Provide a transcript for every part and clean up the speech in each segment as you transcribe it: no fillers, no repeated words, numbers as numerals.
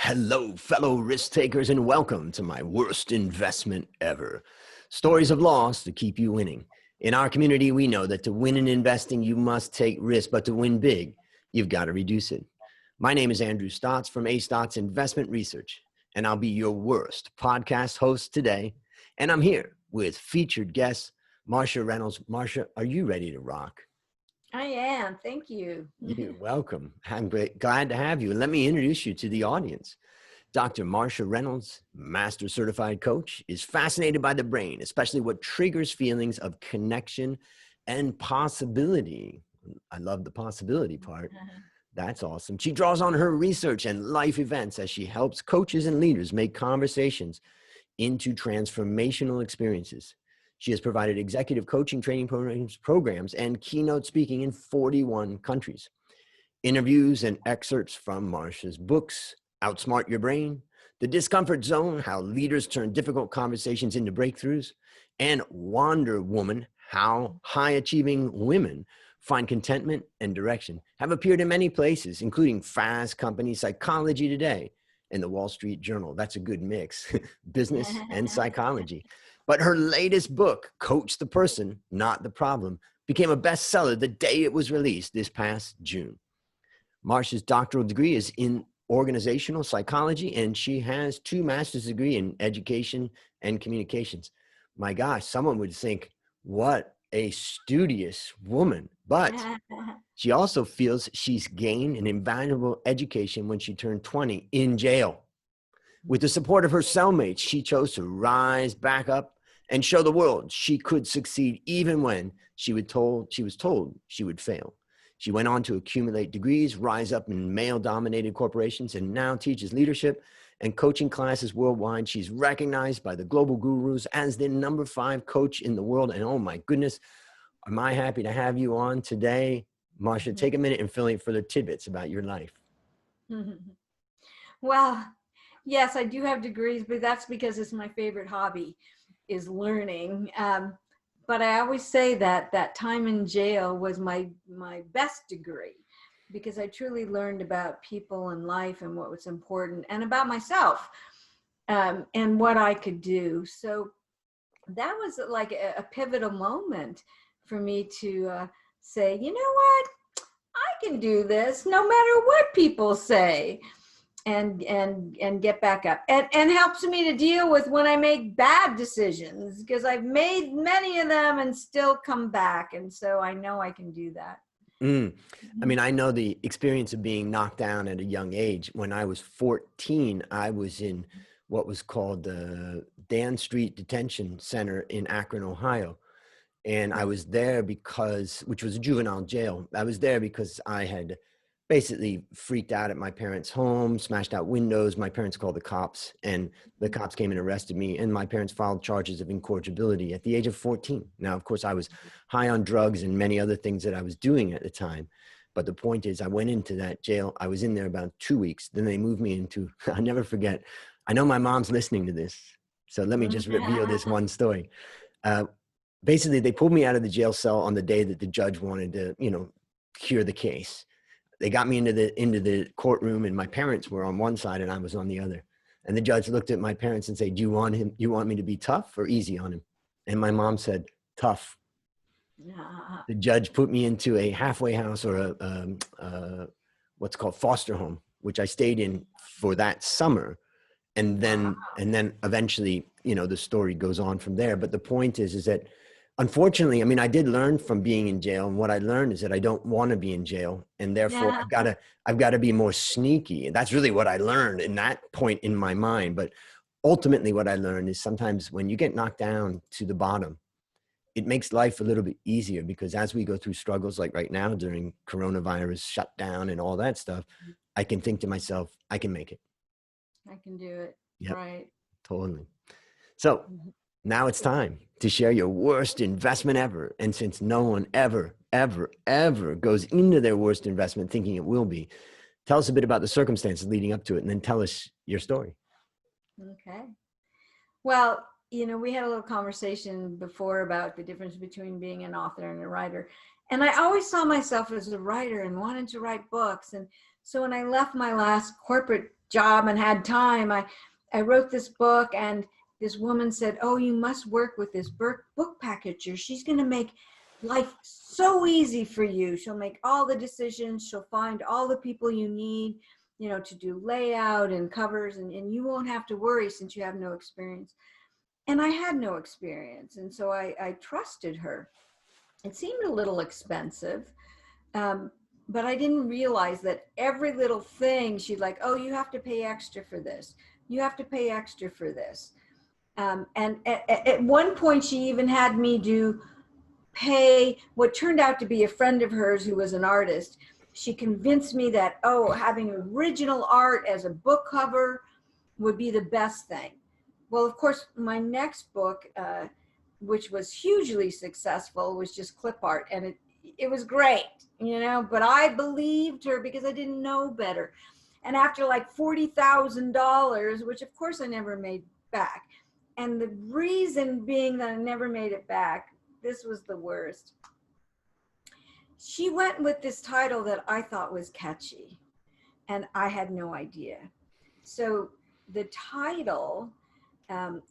Hello, fellow risk takers, and welcome to my worst investment ever. Stories of loss to keep you winning. In our community, we know that to win in investing, you must take risk, but to win big, you've got to reduce it. My name is Andrew Stotts from A Stotts Investment Research, and I'll be your worst podcast host today. And I'm here with featured guest, Marcia Reynolds. Marcia, are you ready to rock? I am. Thank you. You're welcome. I'm glad to have you. And let me introduce you to the audience. Dr. Marcia Reynolds, Master Certified Coach, is fascinated by the brain, especially what triggers feelings of connection and possibility. I love the possibility part. That's awesome. She draws on her research and life events as she helps coaches and leaders make conversations into transformational experiences. She has provided executive coaching training programs and keynote speaking in 41 countries. Interviews and excerpts from Marcia's books, Outsmart Your Brain, The Discomfort Zone, How Leaders Turn Difficult Conversations into Breakthroughs, and Wonder Woman, How High-Achieving Women Find Contentment and Direction, have appeared in many places, including Fast Company, Psychology Today, and the Wall Street Journal. That's a good mix, business and psychology. But her latest book, Coach the Person, Not the Problem, became a bestseller the day it was released this past June. Marcia's doctoral degree is in organizational psychology, and she has 2 master's degrees in education and communications. My gosh, someone would think, what a studious woman. But she also feels she's gained an invaluable education when she turned 20 in jail. With the support of her cellmates, she chose to rise back up and show the world she could succeed even when she was told she would fail. She went on to accumulate degrees, rise up in male-dominated corporations, and now teaches leadership and coaching classes worldwide. She's recognized by the global gurus as the #5 coach in the world. And oh my goodness, am I happy to have you on today. Marcia, take a minute and fill in further tidbits about your life. Well, yes, I do have degrees, but that's because it's my favorite hobby, is learning. But I always say that that time in jail was my best degree, because I truly learned about people and life and what was important, and about myself, and what I could do. So that was like a pivotal moment for me to say, you know what, I can do this no matter what people say. And get back up, and helps me to deal with when I make bad decisions, because I've made many of them and still come back. And so I know I can do that. I mean, I know the experience of being knocked down at a young age. When I was 14, I was in what was called the Dan Street Detention Center in Akron, Ohio. And I was there which was a juvenile jail. I was there because I had basically freaked out at my parents' home, smashed out windows. My parents called the cops, and the cops came and arrested me, and my parents filed charges of incorrigibility at the age of 14. Now, of course, I was high on drugs and many other things that I was doing at the time. But the point is, I went into that jail. I was in there about 2 weeks. Then they moved me into, I'll never forget. I know my mom's listening to this, so let me just reveal this one story. Basically, they pulled me out of the jail cell on the day that the judge wanted to, cure the case. They got me into the courtroom, and my parents were on one side and I was on the other. And the judge looked at my parents and said, do you want me to be tough or easy on him? And my mom said, tough. The judge put me into a halfway house, or what's called foster home, which I stayed in for that summer. And then eventually, the story goes on from there. But the point is that, unfortunately, I mean, I did learn from being in jail, and what I learned is that I don't want to be in jail, and therefore I've got to be more sneaky. And that's really what I learned in that point in my mind. But ultimately, what I learned is sometimes when you get knocked down to the bottom, it makes life a little bit easier, because as we go through struggles like right now during coronavirus shutdown and all that stuff, I can think to myself, I can make it. I can do it. Yep, right. Totally. So now it's time to share your worst investment ever. And since no one ever goes into their worst investment thinking it will be, tell us a bit about the circumstances leading up to it, and then tell us your story. Okay. Well, we had a little conversation before about the difference between being an author and a writer. And I always saw myself as a writer and wanted to write books. And so when I left my last corporate job and had time, I wrote this book, and this woman said, oh, you must work with this book packager. She's going to make life so easy for you. She'll make all the decisions. She'll find all the people you need, you know, to do layout and covers, and you won't have to worry since you have no experience. And I had no experience. And so I trusted her. It seemed a little expensive, but I didn't realize that every little thing she'd like, oh, you have to pay extra for this. You have to pay extra for this. And at one point she even had me pay what turned out to be a friend of hers who was an artist. She convinced me that, oh, having original art as a book cover would be the best thing. Well, of course, my next book, which was hugely successful, was just clip art, and it was great, you know, but I believed her because I didn't know better. And after like $40,000, which of course I never made back, and the reason being that I never made it back, this was the worst. She went with this title that I thought was catchy, and I had no idea. So the title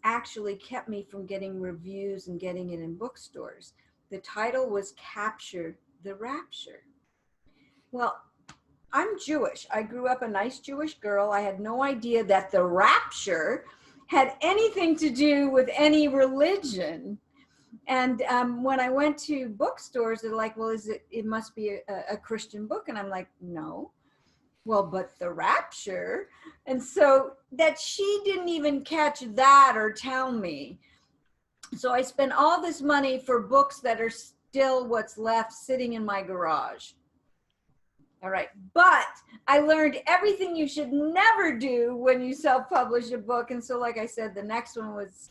actually kept me from getting reviews and getting it in bookstores. The title was Capture the Rapture. Well, I'm Jewish. I grew up a nice Jewish girl. I had no idea that the rapture had anything to do with any religion. And when I went to bookstores, they're like, well, it must be a Christian book. And I'm like, no. Well, but the rapture. And so that she didn't even catch that or tell me. So I spent all this money for books that are still what's left sitting in my garage. All right. But I learned everything you should never do when you self-publish a book. And so, like I said, the next one was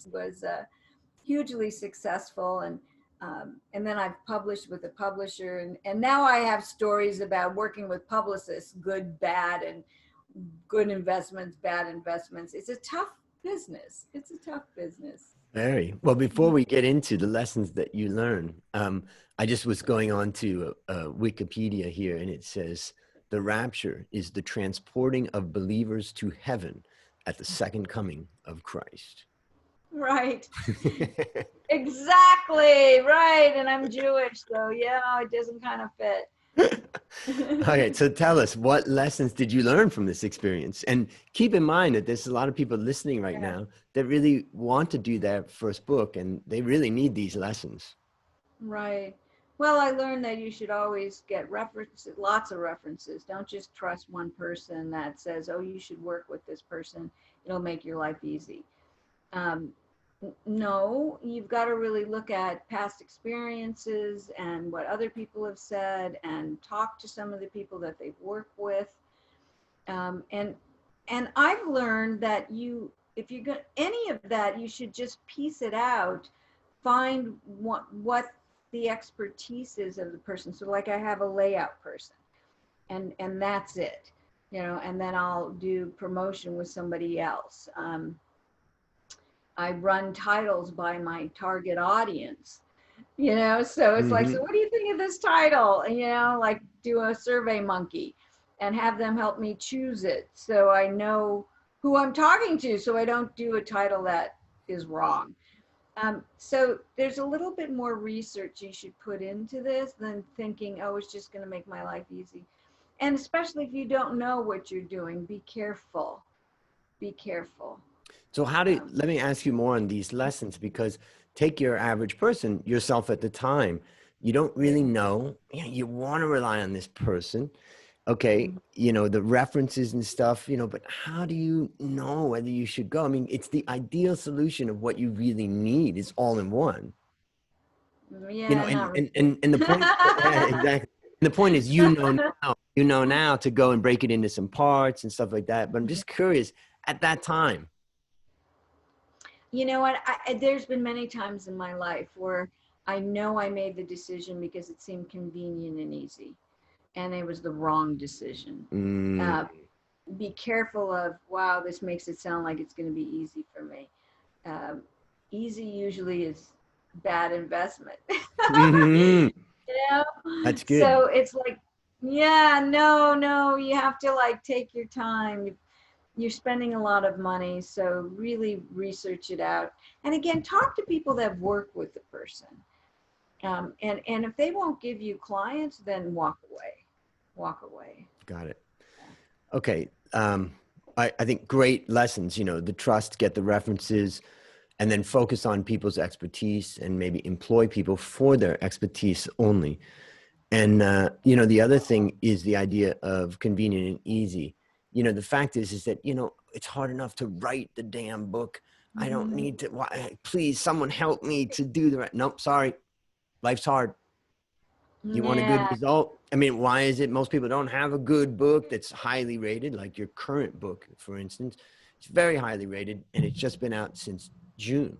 hugely successful. And then I've published with a publisher. And now I have stories about working with publicists, good, bad, and good investments, bad investments. It's a tough business. It's a tough business. Very well. Before we get into the lessons that you learn, I just was going on to Wikipedia here, and it says the rapture is the transporting of believers to heaven at the second coming of Christ. Right. Exactly. Right. And I'm Jewish, so yeah, it doesn't kind of fit. Okay, so tell us, what lessons did you learn from this experience? And keep in mind that there's a lot of people listening right now that really want to do their first book, and they really need these lessons. Right. Well, I learned that you should always get references, lots of references. Don't just trust one person that says, oh, you should work with this person. It'll make your life easy. No, you've got to really look at past experiences and what other people have said, and talk to some of the people that they've worked with. And I've learned that if you got any of that, you should just piece it out, find what the expertise is of the person. So like I have a layout person, and that's it, you know, and then I'll do promotion with somebody else. I run titles by my target audience, you know, so it's like, so what do you think of this title? And, you know, like do a Survey Monkey and have them help me choose it, so I know who I'm talking to, so I don't do a title that is wrong. So there's a little bit more research you should put into this than thinking, oh, it's just going to make my life easy. And especially if you don't know what you're doing, be careful. Be careful. So let me ask you more on these lessons, because take your average person, yourself at the time, you don't really know, you want to rely on this person. Okay. You know, the references and stuff, you know, but how do you know whether you should go? I mean, it's the ideal solution of what you really need is all in one. Yeah, you know, and the point, yeah, exactly. And the point is, you know now to go and break it into some parts and stuff like that. But I'm just curious, at that time. You know what? There's been many times in my life where I know I made the decision because it seemed convenient and easy, and it was the wrong decision. Be careful of, wow, this makes it sound like it's going to be easy for me. Easy usually is bad investment. You know? That's good. So it's like, yeah, no, you have to like take your time. you're spending a lot of money. So really research it out. And again, talk to people that work with the person. And if they won't give you clients, then walk away. Walk away. Got it. Okay. I think great lessons, you know, the trust, get the references, and then focus on people's expertise and maybe employ people for their expertise only. And, you know, the other thing is the idea of convenient and easy. You know, the fact is that, you know, it's hard enough to write the damn book. I don't Mhm. need to, why, please, someone help me to do the right. Nope, sorry. Life's hard. You want a good Yeah, result? I mean, why is it most people don't have a good book that's highly rated, like your current book, for instance? It's very highly rated and it's just been out since June.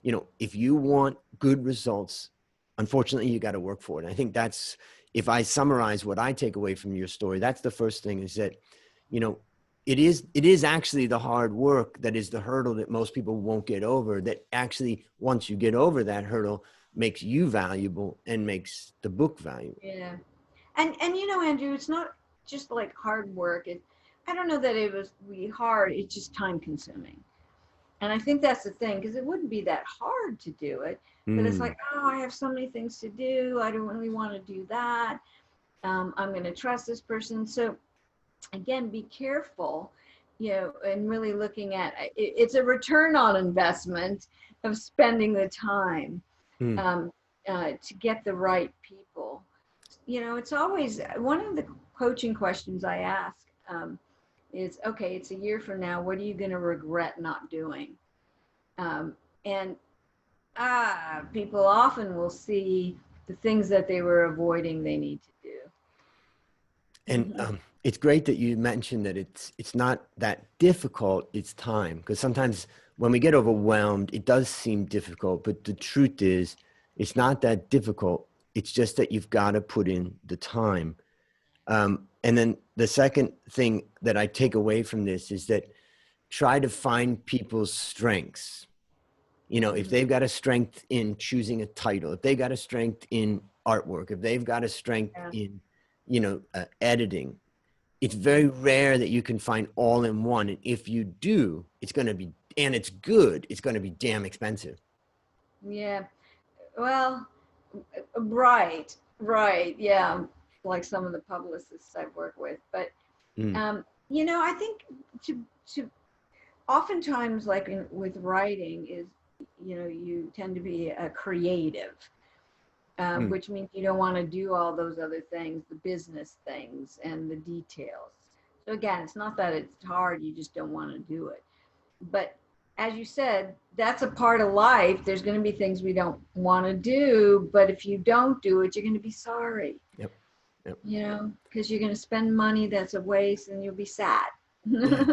You know, if you want good results, unfortunately, you got to work for it. And I think that's, if I summarize what I take away from your story, that's the first thing is that, you know, it is actually the hard work that is the hurdle that most people won't get over, that actually, once you get over that hurdle, makes you valuable and makes the book valuable. yeah. And you know, Andrew, it's not just like hard work. I don't know that it was really hard. It's just time consuming. And I think that's the thing, because it wouldn't be that hard to do it. But it's Mm, like, oh, I have so many things to do. I don't really want to do that. I'm going to trust this person. So again, be careful, you know, and really looking at it's a return on investment of spending the time mm, um, to get the right people. You know, it's always one of the coaching questions I ask is, okay, it's a year from now. What are you going to regret not doing? Um, and people often will see the things that they were avoiding they need to do. and Mhm. it's great that you mentioned that it's not that difficult. It's time, because sometimes when we get overwhelmed, it does seem difficult. But the truth is, it's not that difficult. It's just that you've got to put in the time. And then the second thing that I take away from this is that try to find people's strengths. You know, if Mhm. they've got a strength in choosing a title, if they got a strength in artwork, if they've got a strength Yeah. in, you know, editing, it's very rare that you can find all in one. And if you do, it's going to be, and it's good, it's going to be damn expensive. Yeah. Well, right, right. Yeah. Like some of the publicists I've worked with. But, Mm, you know, I think to oftentimes, like with writing, is, you know, you tend to be a creative, mm, which means you don't want to do all those other things, the business things and the details. So again, it's not that it's hard, you just don't want to do it. But as you said, that's a part of life. There's going to be things we don't want to do, but if you don't do it, you're going to be sorry, yep. Yep. you know, because you're going to spend money that's a waste and you'll be sad. Yeah.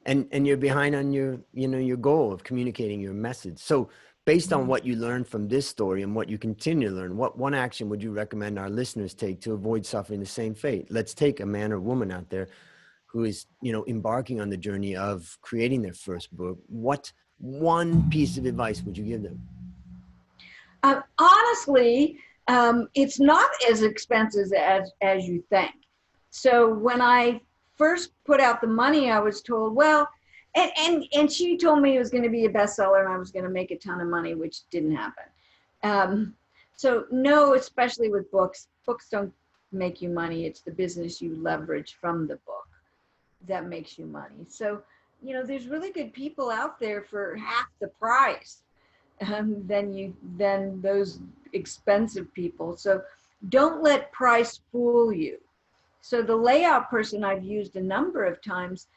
And you're behind on your, you know, your goal of communicating your message. So based on what you learned from this story and what you continue to learn, what one action would you recommend our listeners take to avoid suffering the same fate? Let's take a man or woman out there who is, you know, embarking on the journey of creating their first book. What one piece of advice would you give them? Honestly, it's not as expensive as you think. So when I first put out the money, I was told, well, and she told me it was going to be a bestseller and I was going to make a ton of money, which didn't happen. Um, so no, especially with books, books don't make you money. It's the business you leverage from the book that makes you money. So, you know, there's really good people out there for half the price than those expensive people. So don't let price fool you. So the layout person I've used a number of times,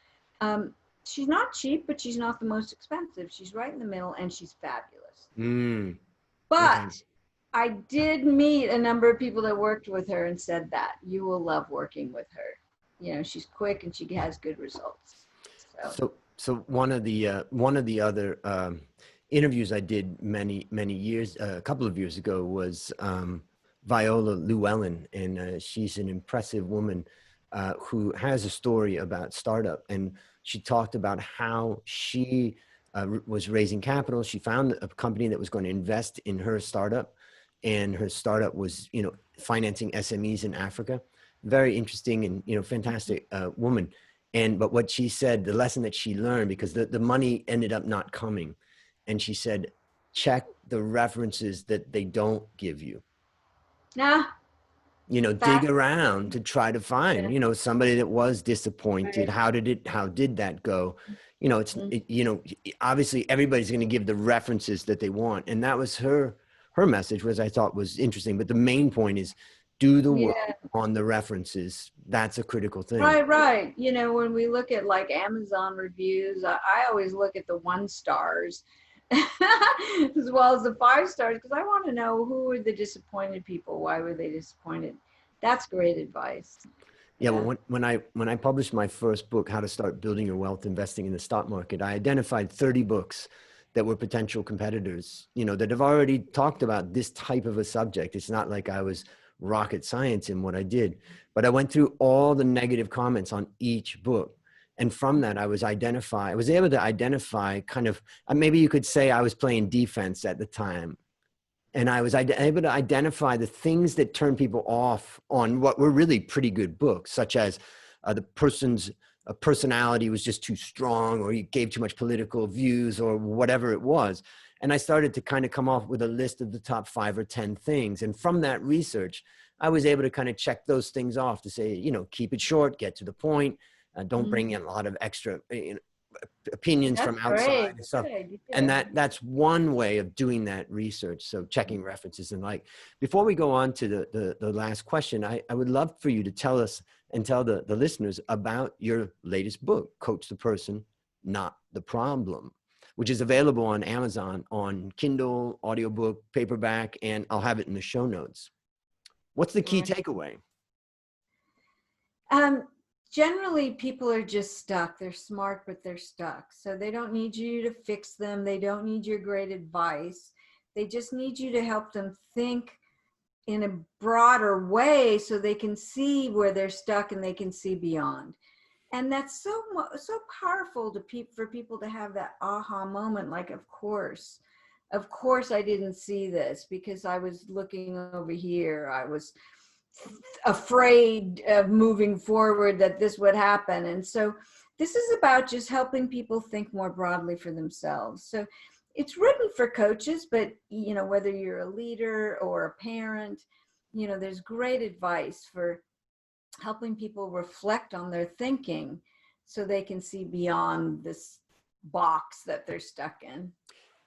she's not cheap, but she's not the most expensive. She's right in the middle, and she's fabulous. Mm, okay. But I did meet a number of people that worked with her and said that you will love working with her. You know, she's quick and she has good results. So So one of the other interviews I did many years, a couple of years ago, was Viola Llewellyn, and she's an impressive woman who has a story about startup, and she talked about how she was raising capital. She found a company that was going to invest in her startup, and her startup was, you know, financing SMEs in Africa. Very interesting and, you know, fantastic woman. But what she said, the lesson that she learned, because the money ended up not coming, and she said, check the references that they don't give you. Nah, Dig fascinating. around to try to find, Yeah. somebody that was disappointed. Right. How did that go? Obviously everybody's going to give the references that they want. And that was her message, which I thought was interesting. But the main point is do the work Yeah. on the references. That's a critical thing. Right, right. When we look at like Amazon reviews, I always look at the 1 stars as well as the 5 stars because I want to know who were the disappointed people. Why were they disappointed? That's great advice. Yeah, Yeah. well, when I published my first book, How to Start Building Your Wealth Investing in the Stock Market, I identified 30 books that were potential competitors, that have already talked about this type of a subject. It's not like I was rocket science in what I did, but I went through all the negative comments on each book. And from that, I was able to identify kind of, maybe you could say I was playing defense at the time. And I was able to identify the things that turn people off on what were really pretty good books, such as the person's personality was just too strong, or he gave too much political views, or whatever it was. And I started to kind of come off with a list of the top 5 or 10 things. And from that research, I was able to kind of check those things off to say, keep it short, get to the point, don't bring in a lot of extra opinions That's from outside great. and stuff. Good And idea. that's one way of doing that research. So checking references and before we go on to the last question, I would love for you to tell us and tell the listeners about your latest book, Coach the Person, Not the Problem, which is available on Amazon on Kindle, audiobook, paperback, and I'll have it in the show notes. What's the key Right. takeaway? Generally, people are just stuck. They're smart, but they're stuck. So they don't need you to fix them. They don't need your great advice. They just need you to help them think in a broader way so they can see where they're stuck and they can see beyond. And that's so powerful for people to have that aha moment. Like, of course I didn't see this because I was looking over here. I was afraid of moving forward that this would happen. And so this is about just helping people think more broadly for themselves. So it's written for coaches, but whether you're a leader or a parent, there's great advice for helping people reflect on their thinking so they can see beyond this box that they're stuck in.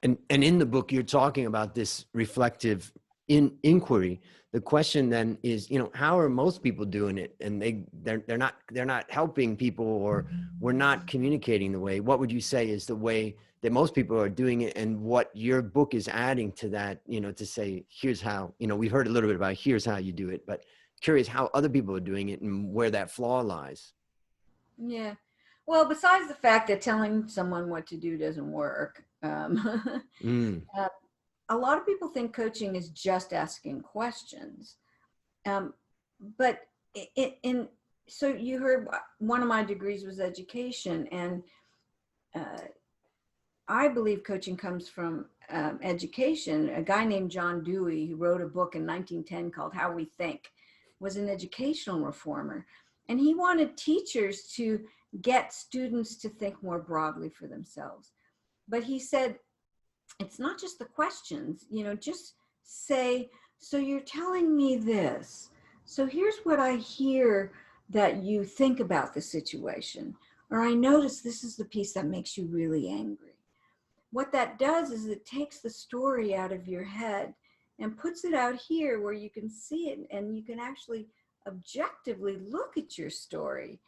And in the book, you're talking about this reflective inquiry. The question then is, how are most people doing it? And they're not helping people, or we're not communicating the way. What would you say is the way that most people are doing it, and what your book is adding to that, to say, here's how, we've heard a little bit about here's how you do it, but curious how other people are doing it and where that flaw lies. Yeah. Well, besides the fact that telling someone what to do doesn't work, a lot of people think coaching is just asking questions. But so you heard one of my degrees was education, and I believe coaching comes from education. A guy named John Dewey, who wrote a book in 1910 called How We Think, was an educational reformer. And he wanted teachers to get students to think more broadly for themselves. But he said, it's not just the questions, just say, so you're telling me this. So here's what I hear that you think about the situation. Or I notice this is the piece that makes you really angry. What that does is it takes the story out of your head and puts it out here where you can see it and you can actually objectively look at your story.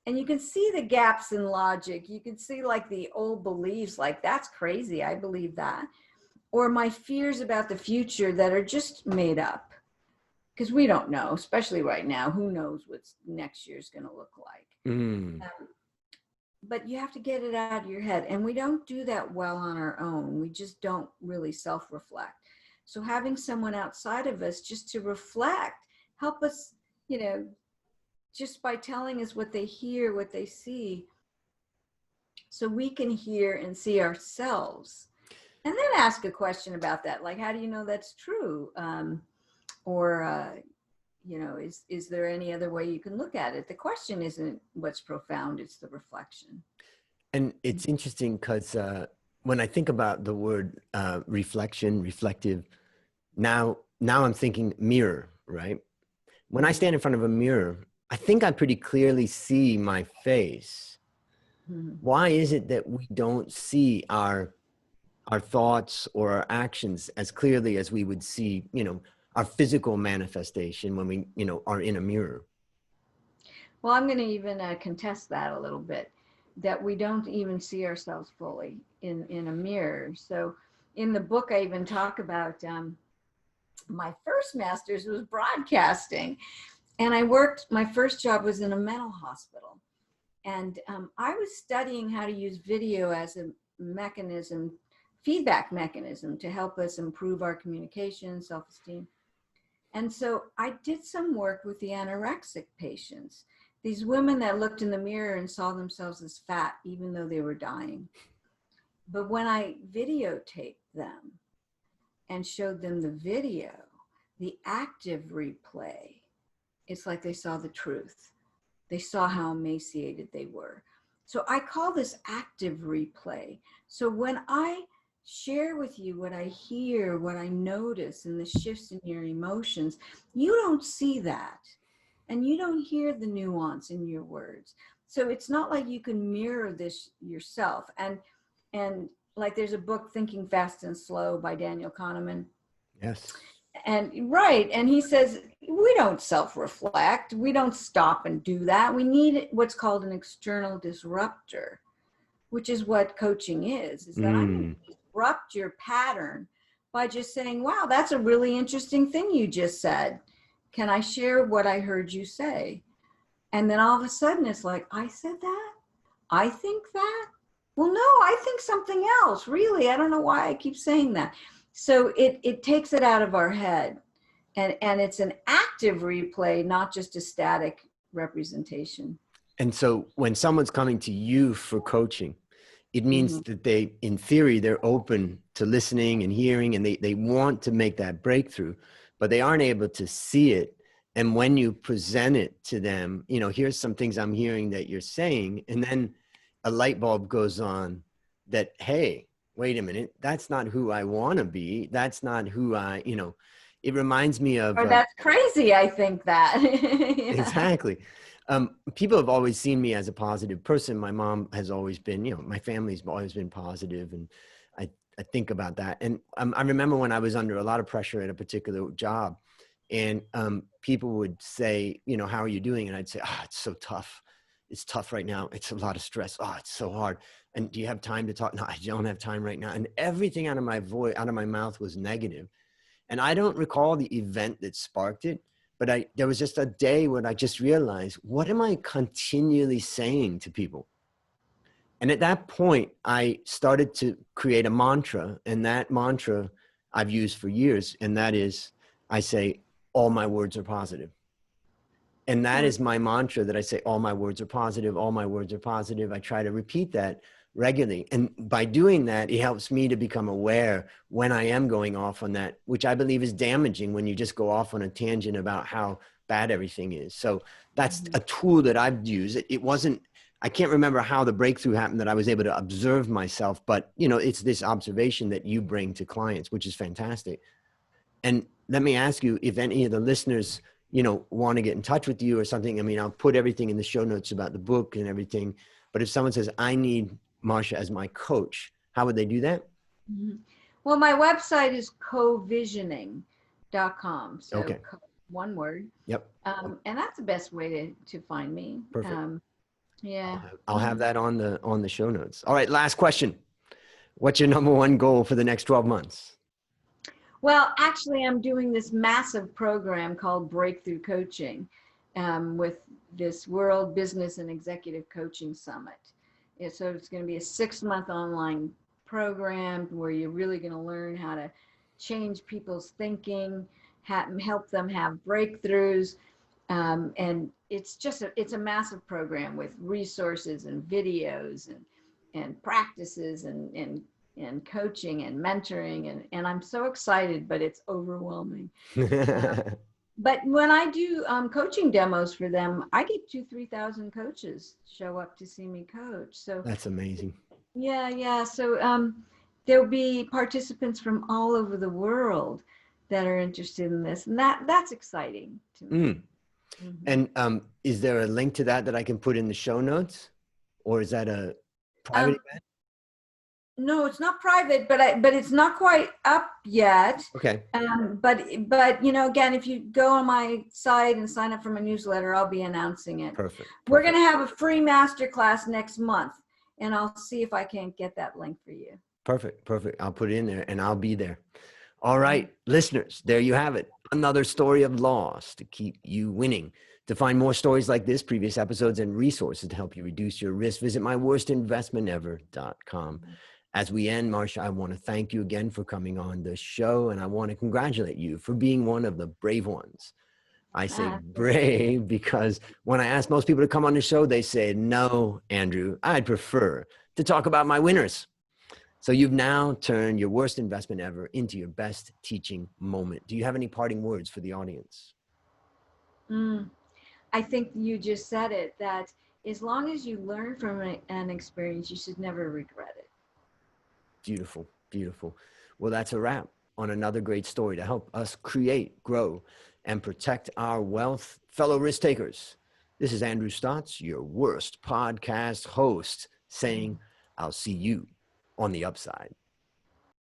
And you can see the gaps in logic. You can see like the old beliefs, like that's crazy, I believe that. Or my fears about the future that are just made up. Because we don't know, especially right now, who knows what next year's going to look like. But you have to get it out of your head. And we don't do that well on our own. We just don't really self-reflect. So having someone outside of us just to reflect, help us, just by telling us what they hear, what they see, so we can hear and see ourselves. And then ask a question about that, like, how do you know that's true? is there any other way you can look at it? The question isn't what's profound, it's the reflection. And it's interesting because when I think about the word reflection, reflective, now I'm thinking mirror, right? When I stand in front of a mirror, I think I pretty clearly see my face. Mm-hmm. Why is it that we don't see our thoughts or our actions as clearly as we would see, our physical manifestation when we, are in a mirror? Well, I'm going to even contest that a little bit, that we don't even see ourselves fully in a mirror. So in the book, I even talk about my first master's was broadcasting. And my first job was in a mental hospital. And I was studying how to use video as a mechanism, feedback mechanism, to help us improve our communication, self-esteem. And so I did some work with the anorexic patients, these women that looked in the mirror and saw themselves as fat, even though they were dying. But when I videotaped them and showed them the video, the active replay, it's like they saw the truth. They saw how emaciated they were. So I call this active replay. So when I share with you what I hear, what I notice, and the shifts in your emotions, you don't see that. And you don't hear the nuance in your words. So it's not like you can mirror this yourself. And like there's a book, Thinking Fast and Slow by Daniel Kahneman. Yes. And right. And he says, we don't self-reflect. We don't stop and do that. We need what's called an external disruptor, which is what coaching is that I'm going to disrupt your pattern by just saying, wow, that's a really interesting thing you just said. Can I share what I heard you say? And then all of a sudden it's like, I said that? I think that? Well, no, I think something else. Really, I don't know why I keep saying that. So it takes it out of our head. And it's an active replay, not just a static representation. And so when someone's coming to you for coaching, it means that they, in theory, they're open to listening and hearing, and they want to make that breakthrough, but they aren't able to see it. And when you present it to them, here's some things I'm hearing that you're saying, and then a light bulb goes on that, hey, wait a minute, that's not who I want to be. That's not who it reminds me of. Or that's crazy, I think that. Yeah. Exactly. People have always seen me as a positive person. My mom has always been, my family's always been positive, and I think about that. And I remember when I was under a lot of pressure at a particular job, and people would say, how are you doing? And I'd say, it's so tough. It's tough right now. It's a lot of stress. It's so hard. And do you have time to talk? No, I don't have time right now. And everything out of my mouth was negative. And I don't recall the event that sparked it, but there was just a day when I just realized, what am I continually saying to people? And at that point, I started to create a mantra, and that mantra I've used for years. And that is, I say, all my words are positive. And that is my mantra, that I say, all my words are positive. All my words are positive. I try to repeat that regularly. And by doing that, it helps me to become aware when I am going off on that, which I believe is damaging when you just go off on a tangent about how bad everything is. So that's a tool that I've used. It wasn't, I can't remember how the breakthrough happened that I was able to observe myself, but it's this observation that you bring to clients, which is fantastic. And let me ask you, if any of the listeners, want to get in touch with you or something, I'll put everything in the show notes about the book and everything. But if someone says, I need Marcia as my coach, how would they do that? Well, my website is covisioning.com. So okay. One word. Yep. And that's the best way to find me. Perfect. Yeah. I'll have that on the show notes. All right. Last question. What's your number one goal for the next 12 months? Well, actually, I'm doing this massive program called Breakthrough Coaching with this World Business and Executive Coaching Summit. So it's going to be a 6-month online program where you're really going to learn how to change people's thinking, help them have breakthroughs. And it's a massive program with resources and videos and practices and coaching and mentoring. And I'm so excited, but it's overwhelming. But when I do coaching demos for them, I get 2,000-3,000 coaches show up to see me coach. So That's amazing. yeah. So there'll be participants from all over the world that are interested in this, and that's exciting to me. Mm. And is there a link to that I can put in the show notes, or is that a private event? No, it's not private, but it's not quite up yet. Okay. But you know, again, if you go on my site and sign up for my newsletter, I'll be announcing it. Perfect. We're going to have a free masterclass next month, and I'll see if I can't get that link for you. Perfect. I'll put it in there and I'll be there. All right, listeners, there you have it. Another story of loss to keep you winning. To find more stories like this, previous episodes, and resources to help you reduce your risk, visit myworstinvestmentever.com. As we end, Marsha, I want to thank you again for coming on the show, and I want to congratulate you for being one of the brave ones. I say brave because when I ask most people to come on the show, they say, no, Andrew, I'd prefer to talk about my winners. So you've now turned your worst investment ever into your best teaching moment. Do you have any parting words for the audience? I think you just said it, that as long as you learn from an experience, you should never regret it. Beautiful, beautiful. Well, that's a wrap on another great story to help us create, grow, and protect our wealth. Fellow risk takers, this is Andrew Stotz, your worst podcast host, saying, I'll see you on the upside.